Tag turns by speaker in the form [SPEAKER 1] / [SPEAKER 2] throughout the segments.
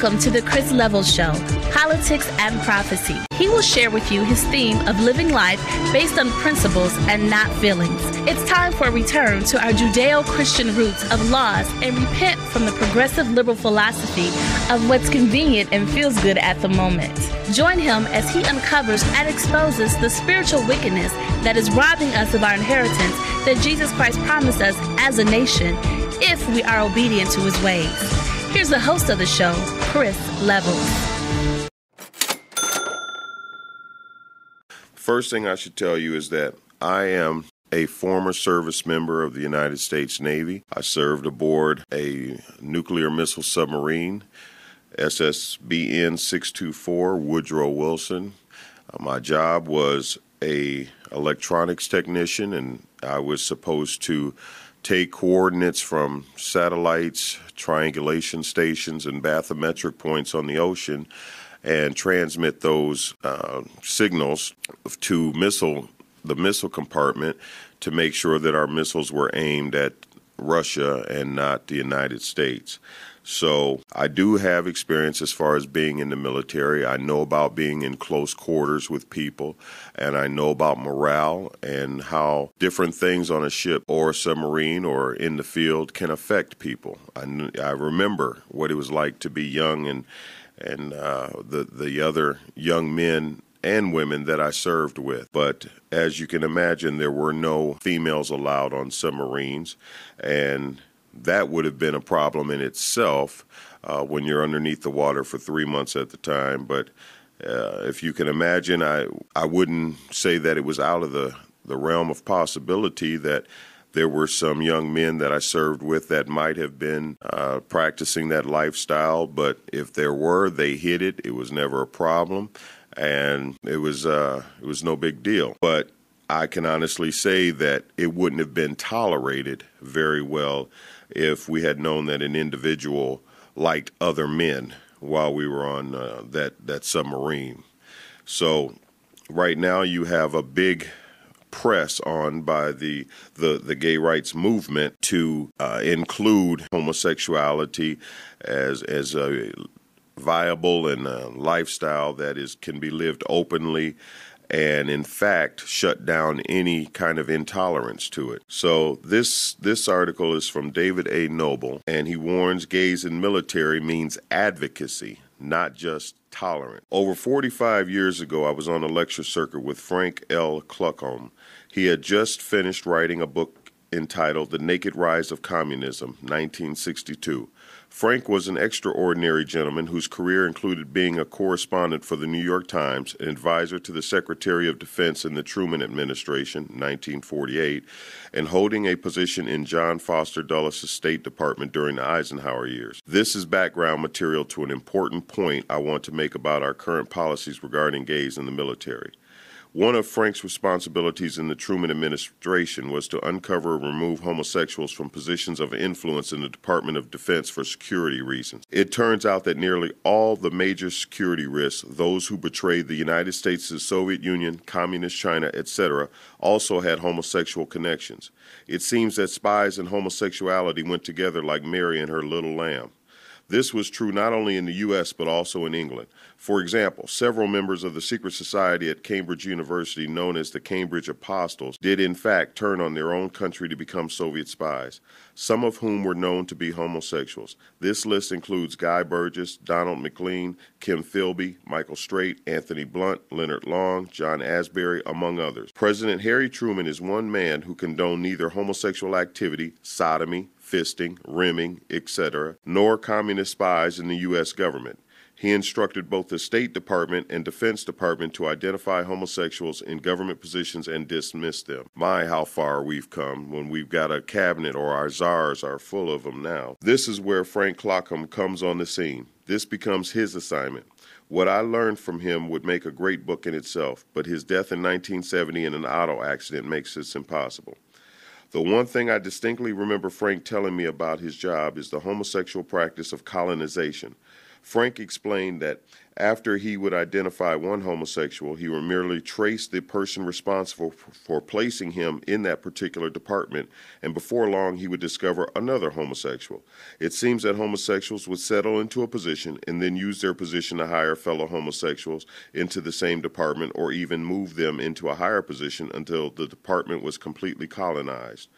[SPEAKER 1] Welcome to the Chris Levels Show, Politics and Prophecy. He will share with you his theme of living life based on principles and not feelings. It's time for a return to our Judeo-Christian roots of laws and repent from the progressive liberal philosophy of what's convenient and feels good at the moment. Join him as he uncovers and exposes the spiritual wickedness that is robbing us of our inheritance that Jesus Christ promised us as a nation if we are obedient to his ways. Here's the host of the show, Chris Levels.
[SPEAKER 2] First thing I should tell you is that I am a former service member of the United States Navy. I served aboard a nuclear missile submarine, SSBN 624 Woodrow Wilson. My job was a electronics technician, and I was supposed to take coordinates from satellites, triangulation stations, and bathymetric points on the ocean and transmit those signals to the missile compartment to make sure that our missiles were aimed at Russia and not the United States. So I do have experience as far as being in the military. I know about being in close quarters with people, and I know about morale and how different things on a ship or a submarine or in the field can affect people. I remember what it was like to be young and the other young men and women that I served with. But as you can imagine, there were no females allowed on submarines, and that would have been a problem in itself when you're underneath the water for 3 months at the time. But if you can imagine, I wouldn't say that it was out of the realm of possibility that there were some young men that I served with that might have been practicing that lifestyle. But if there were, they hid it. It was never a problem, and it was no big deal. But I can honestly say that it wouldn't have been tolerated very well if we had known that an individual liked other men while we were on that submarine. So right now you have a big press on by the gay rights movement to include homosexuality as a viable and a lifestyle that can be lived openly, and in fact shut down any kind of intolerance to it. So this article is from David A. Noble, and he warns gays in military means advocacy, not just tolerant. Over 45 years ago, I was on a lecture circuit with Frank L. Kluckholm. He had just finished writing a book entitled The Naked Rise of Communism, 1962. Frank was an extraordinary gentleman whose career included being a correspondent for the New York Times, an advisor to the Secretary of Defense in the Truman administration, 1948, and holding a position in John Foster Dulles' State Department during the Eisenhower years. This is background material to an important point I want to make about our current policies regarding gays in the military. One of Frank's responsibilities in the Truman administration was to uncover and remove homosexuals from positions of influence in the Department of Defense for security reasons. It turns out that nearly all the major security risks, those who betrayed the United States to the Soviet Union, Communist China, etc., also had homosexual connections. It seems that spies and homosexuality went together like Mary and her little lamb. This was true not only in the U.S. but also in England. For example, several members of the secret society at Cambridge University, known as the Cambridge Apostles, did in fact turn on their own country to become Soviet spies, some of whom were known to be homosexuals. This list includes Guy Burgess, Donald McLean, Kim Philby, Michael Straight, Anthony Blunt, Leonard Long, John Asbury, among others. President Harry Truman is one man who condoned neither homosexual activity, sodomy, fisting, rimming, etc., nor communist spies in the U.S. government. He instructed both the State Department and Defense Department to identify homosexuals in government positions and dismiss them. My, how far we've come when we've got a cabinet, or our czars are full of them now. This is where Frank Kluckholm comes on the scene. This becomes his assignment. What I learned from him would make a great book in itself, but his death in 1970 in an auto accident makes this impossible. The one thing I distinctly remember Frank telling me about his job is the homosexual practice of colonization. Frank explained that after he would identify one homosexual, he would merely trace the person responsible for placing him in that particular department, and before long he would discover another homosexual. It seems that homosexuals would settle into a position and then use their position to hire fellow homosexuals into the same department, or even move them into a higher position until the department was completely colonized.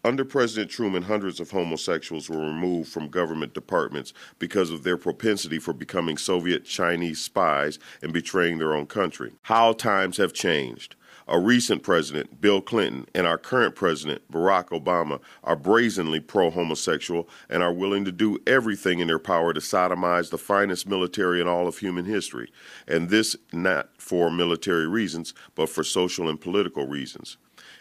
[SPEAKER 2] Under President Truman, hundreds of homosexuals were removed from government departments because of their propensity for becoming Soviet Chinese spies and betraying their own country. How times have changed. A recent president, Bill Clinton, and our current president, Barack Obama, are brazenly pro-homosexual and are willing to do everything in their power to sodomize the finest military in all of human history. And this not for military reasons, but for social and political reasons.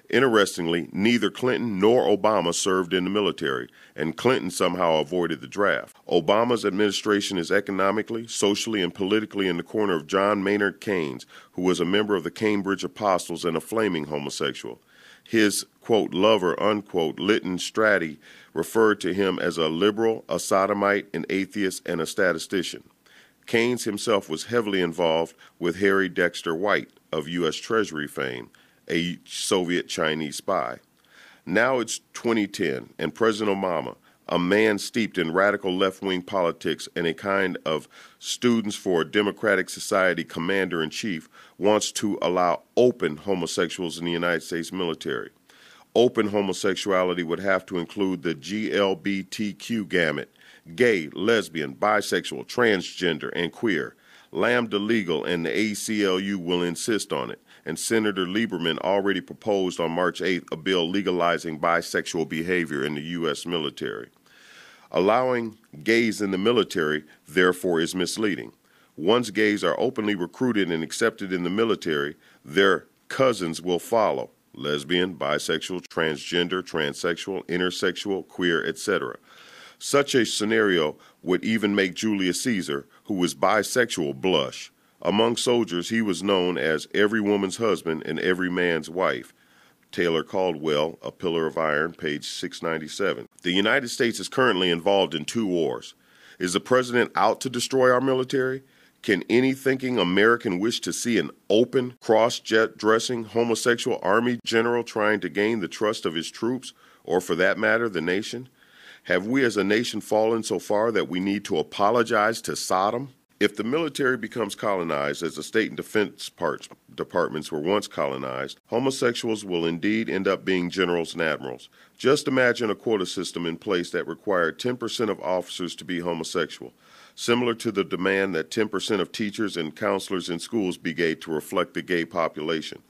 [SPEAKER 2] Interestingly, neither Clinton nor Obama served in the military, and Clinton somehow avoided the draft. Obama's administration is economically, socially, and politically in the corner of John Maynard Keynes, who was a member of the Cambridge Apostles and a flaming homosexual. His, quote, lover, unquote, Lytton Strachey referred to him as a liberal, a sodomite, an atheist, and a statistician. Keynes himself was heavily involved with Harry Dexter White of U.S. Treasury fame, a Soviet Chinese spy. Now it's 2010, and President Obama, a man steeped in radical left-wing politics and a kind of Students for a Democratic Society commander-in-chief, wants to allow open homosexuals in the United States military. Open homosexuality would have to include the GLBTQ gamut: gay, lesbian, bisexual, transgender, and queer. Lambda Legal and the ACLU will insist on it, and Senator Lieberman already proposed on March 8th a bill legalizing bisexual behavior in the U.S. military. Allowing gays in the military, therefore, is misleading. Once gays are openly recruited and accepted in the military, their cousins will follow: lesbian, bisexual, transgender, transsexual, intersexual, queer, etc. Such a scenario would even make Julius Caesar, who was bisexual, blush. Among soldiers, he was known as every woman's husband and every man's wife. Taylor Caldwell, A Pillar of Iron, page 697. The United States is currently involved in 2 wars. Is the president out to destroy our military? Can any thinking American wish to see an open, cross-dressing homosexual army general trying to gain the trust of his troops, or for that matter, the nation? Have we as a nation fallen so far that we need to apologize to Sodom? If the military becomes colonized, as the state and defense departments were once colonized, homosexuals will indeed end up being generals and admirals. Just imagine a quota system in place that required 10% of officers to be homosexual, similar to the demand that 10% of teachers and counselors in schools be gay to reflect the gay population.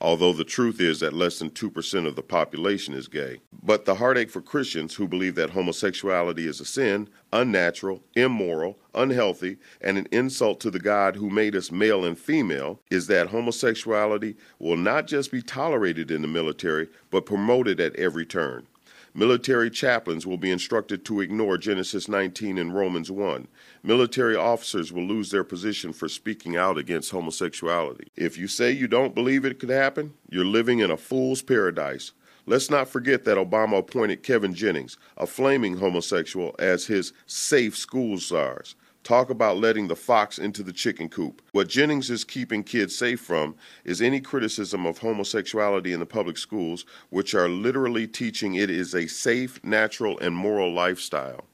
[SPEAKER 2] Although the truth is that less than 2% of the population is gay. But the heartache for Christians who believe that homosexuality is a sin, unnatural, immoral, unhealthy, and an insult to the God who made us male and female is that homosexuality will not just be tolerated in the military, but promoted at every turn. Military chaplains will be instructed to ignore Genesis 19 and Romans 1. Military officers will lose their position for speaking out against homosexuality. If you say you don't believe it could happen, you're living in a fool's paradise. Let's not forget that Obama appointed Kevin Jennings, a flaming homosexual, as his safe school czars. Talk about letting the fox into the chicken coop. What Jennings is keeping kids safe from is any criticism of homosexuality in the public schools, which are literally teaching it is a safe, natural, and moral lifestyle.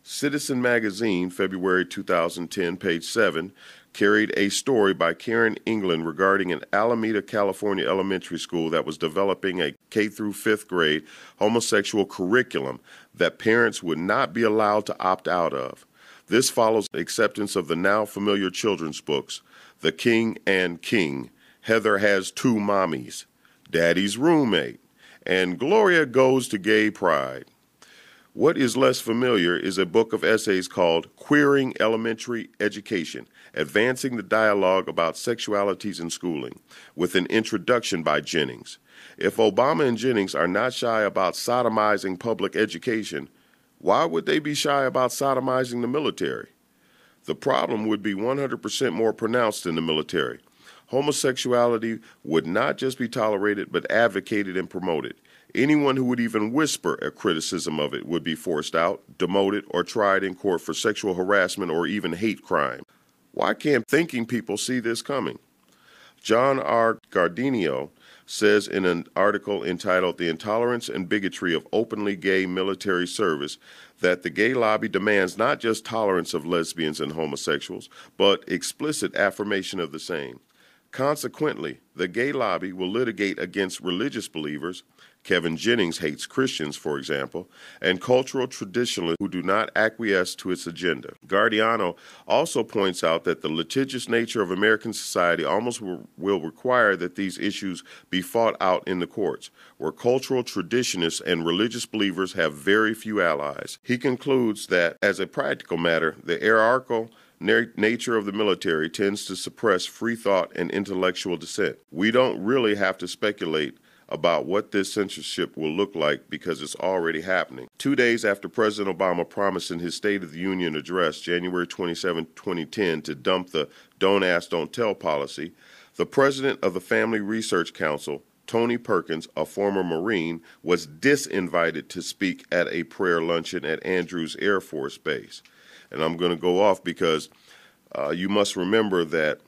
[SPEAKER 2] Citizen Magazine, February 2010, page 7, carried a story by Karen England regarding an Alameda, California elementary school that was developing a K through 5th grade homosexual curriculum that parents would not be allowed to opt out of. This follows acceptance of the now familiar children's books, The King and King, Heather Has 2 Mommies, Daddy's Roommate, and Gloria Goes to Gay Pride. What is less familiar is a book of essays called Queering Elementary Education, Advancing the Dialogue About Sexualities in Schooling, with an introduction by Jennings. If Obama and Jennings are not shy about sodomizing public education, why would they be shy about sodomizing the military? The problem would be 100% more pronounced in the military. Homosexuality would not just be tolerated, but advocated and promoted. Anyone who would even whisper a criticism of it would be forced out, demoted, or tried in court for sexual harassment or even hate crime. Why can't thinking people see this coming? John R. Gardinio says in an article entitled The Intolerance and Bigotry of Openly Gay Military Service that the gay lobby demands not just tolerance of lesbians and homosexuals, but explicit affirmation of the same. Consequently, the gay lobby will litigate against religious believers. Kevin Jennings hates Christians, for example, and cultural traditionalists who do not acquiesce to its agenda. Gardiano also points out that the litigious nature of American society almost will require that these issues be fought out in the courts, where cultural traditionists and religious believers have very few allies. He concludes that, as a practical matter, the hierarchical nature of the military tends to suppress free thought and intellectual dissent. We don't really have to speculate about what this censorship will look like because it's already happening. 2 days after President Obama promised in his State of the Union address, January 27, 2010, to dump the Don't Ask, Don't Tell policy, the president of the Family Research Council, Tony Perkins, a former Marine, was disinvited to speak at a prayer luncheon at Andrews Air Force Base. And I'm going to go off because you must remember that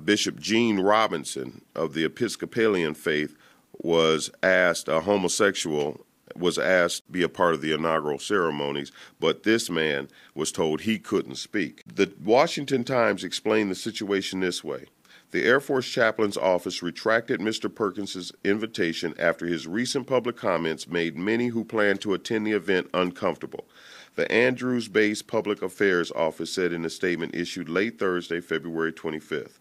[SPEAKER 2] Bishop Gene Robinson of the Episcopalian faith was asked, a homosexual, was asked to be a part of the inaugural ceremonies, but this man was told he couldn't speak. The Washington Times explained the situation this way. The Air Force Chaplain's Office retracted Mr. Perkins' invitation after his recent public comments made many who planned to attend the event uncomfortable. The Andrews Base Public Affairs Office said in a statement issued late Thursday, February 25th.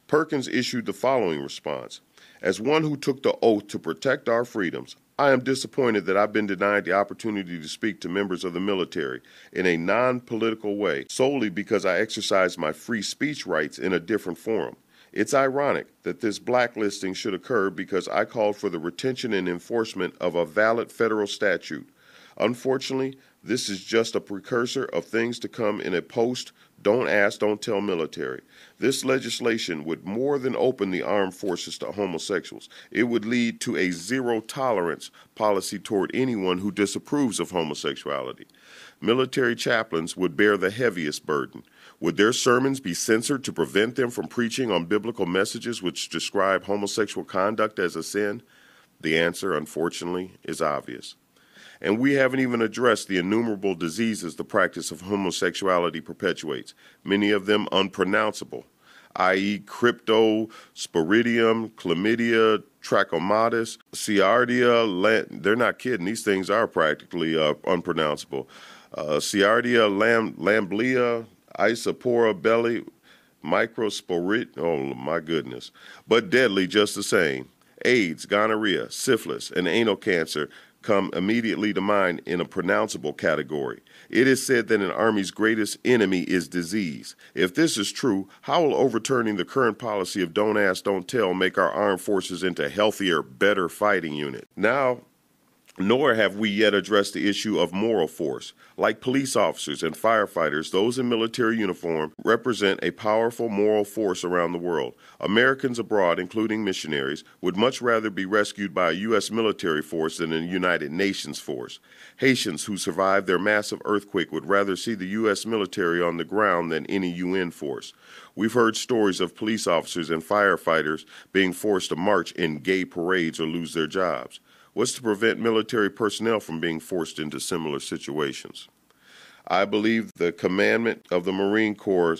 [SPEAKER 2] Perkins issued the following response. As one who took the oath to protect our freedoms, I am disappointed that I've been denied the opportunity to speak to members of the military in a non-political way solely because I exercised my free speech rights in a different forum. It's ironic that this blacklisting should occur because I called for the retention and enforcement of a valid federal statute. Unfortunately, this is just a precursor of things to come in a post-Don't Ask, Don't Tell military. This legislation would more than open the armed forces to homosexuals. It would lead to a zero-tolerance policy toward anyone who disapproves of homosexuality. Military chaplains would bear the heaviest burden. Would their sermons be censored to prevent them from preaching on biblical messages which describe homosexual conduct as a sin? The answer, unfortunately, is obvious. And we haven't even addressed the innumerable diseases the practice of homosexuality perpetuates, many of them unpronounceable, i.e. cryptosporidium, chlamydia, trachomatis, Ciardia, they're not kidding, these things are practically unpronounceable, Ciardia lamblia, Isopora belli, microsporit, oh my goodness, but deadly just the same. AIDS, gonorrhea, syphilis, and anal cancer come immediately to mind in a pronounceable category. It is said that an army's greatest enemy is disease. If this is true, how will overturning the current policy of Don't Ask, Don't Tell make our armed forces into healthier, better fighting unit? Nor have we yet addressed the issue of moral force. Like police officers and firefighters, those in military uniform represent a powerful moral force around the world. Americans abroad, including missionaries, would much rather be rescued by a U.S. military force than a United Nations force. Haitians who survived their massive earthquake would rather see the U.S. military on the ground than any UN force. We've heard stories of police officers and firefighters being forced to march in gay parades or lose their jobs. What's to prevent military personnel from being forced into similar situations? I believe the commandment of the Marine Corps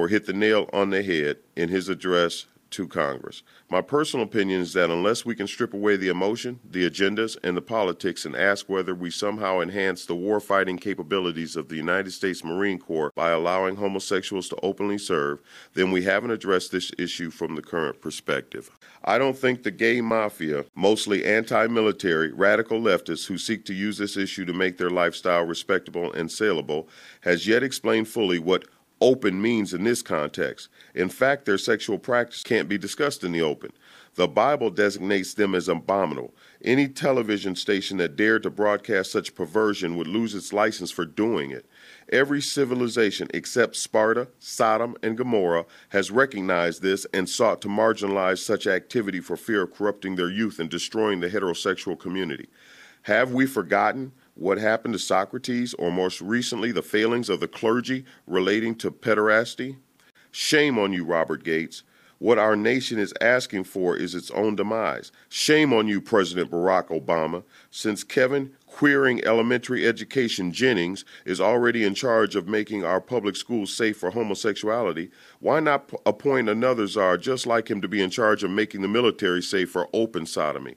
[SPEAKER 2] hit the nail on the head in his address to Congress. My personal opinion is that unless we can strip away the emotion, the agendas, and the politics and ask whether we somehow enhance the war-fighting capabilities of the United States Marine Corps by allowing homosexuals to openly serve, then we haven't addressed this issue from the current perspective. I don't think the Gay Mafia, mostly anti-military, radical leftists who seek to use this issue to make their lifestyle respectable and saleable, has yet explained fully what open means in this context. In fact, their sexual practice can't be discussed in the open. The Bible designates them as abominable. Any television station that dared to broadcast such perversion would lose its license for doing it. Every civilization except Sparta, Sodom, and Gomorrah has recognized this and sought to marginalize such activity for fear of corrupting their youth and destroying the heterosexual community. Have we forgotten what happened to Socrates, or most recently the failings of the clergy relating to pederasty? Shame on you, Robert Gates. What our nation is asking for is its own demise. Shame on you, President Barack Obama, since Kevin Queering Elementary Education Jennings is already in charge of making our public schools safe for homosexuality. Why not appoint another czar just like him to be in charge of making the military safe for open sodomy?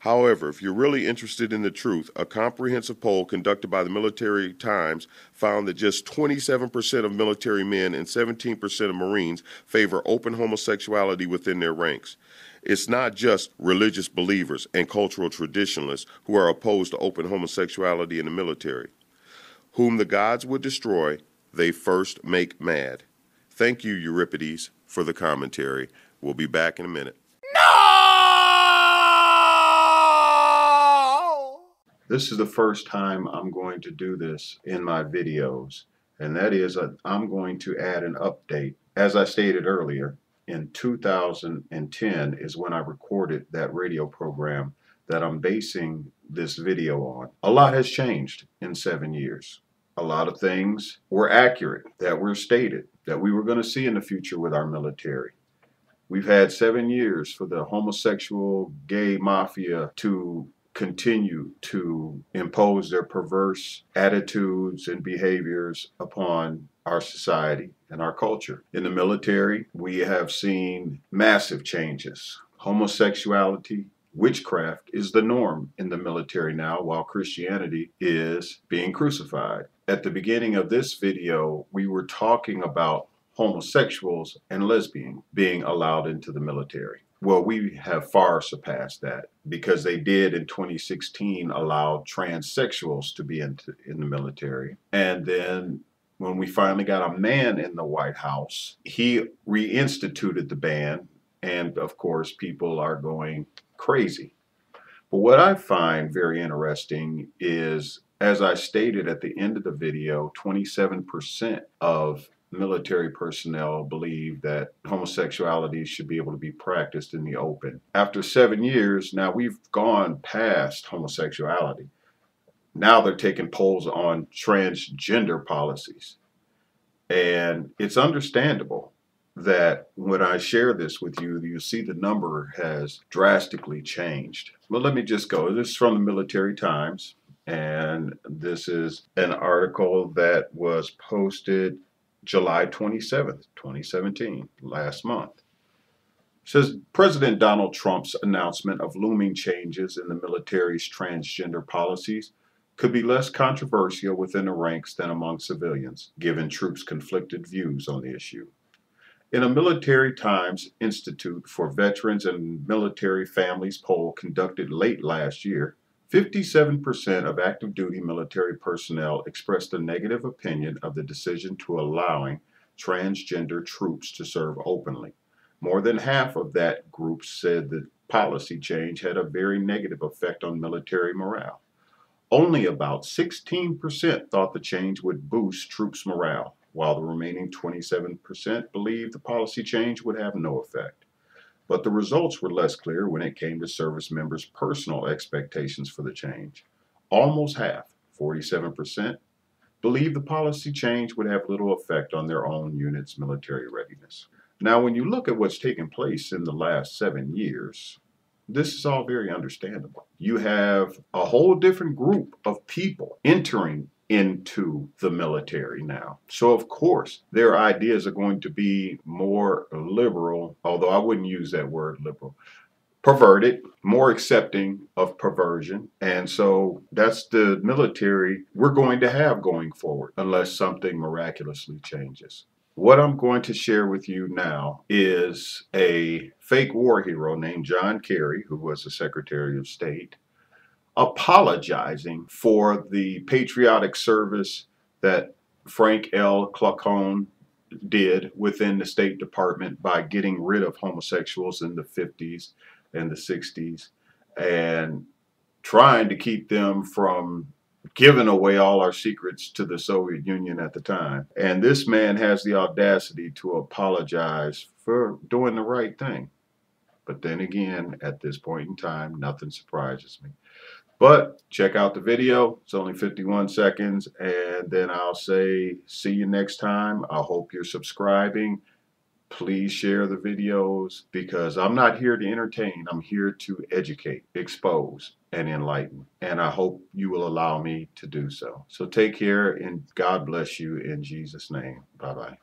[SPEAKER 2] However, if you're really interested in the truth, a comprehensive poll conducted by the Military Times found that just 27% of military men and 17% of Marines favor open homosexuality within their ranks. It's not just religious believers and cultural traditionalists who are opposed to open homosexuality in the military. Whom the gods would destroy, they first make mad. Thank you, Euripides, for the commentary. We'll be back in a minute. This is the first time I'm going to do this in my videos, and that is I'm going to add an update. As I stated earlier, in 2010 is when I recorded that radio program that I'm basing this video on. A lot has changed in 7 years. A lot of things were accurate that were stated that we were going to see in the future with our military. We've had 7 years for the homosexual gay mafia to continue to impose their perverse attitudes and behaviors upon our society and our culture. In the military, we have seen massive changes. Homosexuality, witchcraft is the norm in the military now, while Christianity is being crucified. At the beginning of this video, we were talking about homosexuals and lesbians being allowed into the military. Well, we have far surpassed that, because they did in 2016 allow transsexuals to be in the military. And then when we finally got a man in the White House, he reinstituted the ban. And of course, people are going crazy. But what I find very interesting is, as I stated at the end of the video, 27% of military personnel believe that homosexuality should be able to be practiced in the open. After 7 years, now we've gone past homosexuality. Now they're taking polls on transgender policies. And it's understandable that when I share this with you, you see the number has drastically changed. Well, let me just go. This is from the Military Times, and this is an article that was posted July 27th, 2017, last month. It says, President Donald Trump's announcement of looming changes in the military's transgender policies could be less controversial within the ranks than among civilians, given troops' conflicted views on the issue. In a Military Times Institute for Veterans and Military Families poll conducted late last year, 57% of active duty military personnel expressed a negative opinion of the decision to allowing transgender troops to serve openly. More than half of that group said the policy change had a very negative effect on military morale. Only about 16% thought the change would boost troops' morale, while the remaining 27% believed the policy change would have no effect. But the results were less clear when it came to service members' personal expectations for the change. Almost half, 47%, believed the policy change would have little effect on their own unit's military readiness. Now, when you look at what's taken place in the last 7 years, this is all very understandable. You have a whole different group of people entering into the military now. So of course, their ideas are going to be more liberal, although I wouldn't use that word liberal, perverted, more accepting of perversion. And so that's the military we're going to have going forward, unless something miraculously changes. What I'm going to share with you now is a fake war hero named John Kerry, who was the Secretary of State, apologizing for the patriotic service that Frank L. Clacone did within the State Department by getting rid of homosexuals in the 50s and the 60s and trying to keep them from giving away all our secrets to the Soviet Union at the time. And this man has the audacity to apologize for doing the right thing. But then again, at this point in time, nothing surprises me. But check out the video. It's only 51 seconds. And then I'll say, see you next time. I hope you're subscribing. Please share the videos because I'm not here to entertain. I'm here to educate, expose, and enlighten. And I hope you will allow me to do so. So take care and God bless you in Jesus' name. Bye-bye.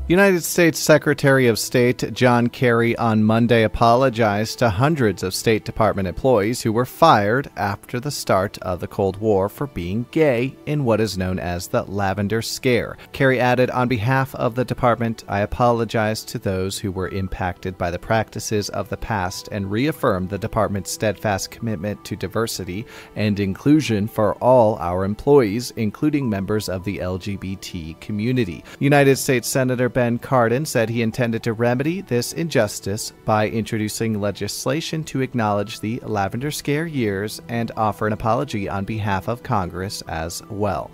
[SPEAKER 3] United States Secretary of State John Kerry on Monday apologized to hundreds of State Department employees who were fired after the start of the Cold War for being gay in what is known as the Lavender Scare. Kerry added, "On behalf of the department, I apologize to those who were impacted by the practices of the past and reaffirm the department's steadfast commitment to diversity and inclusion for all our employees, including members of the LGBT community." United States Senator Ben Cardin said he intended to remedy this injustice by introducing legislation to acknowledge the Lavender Scare years and offer an apology on behalf of Congress as well.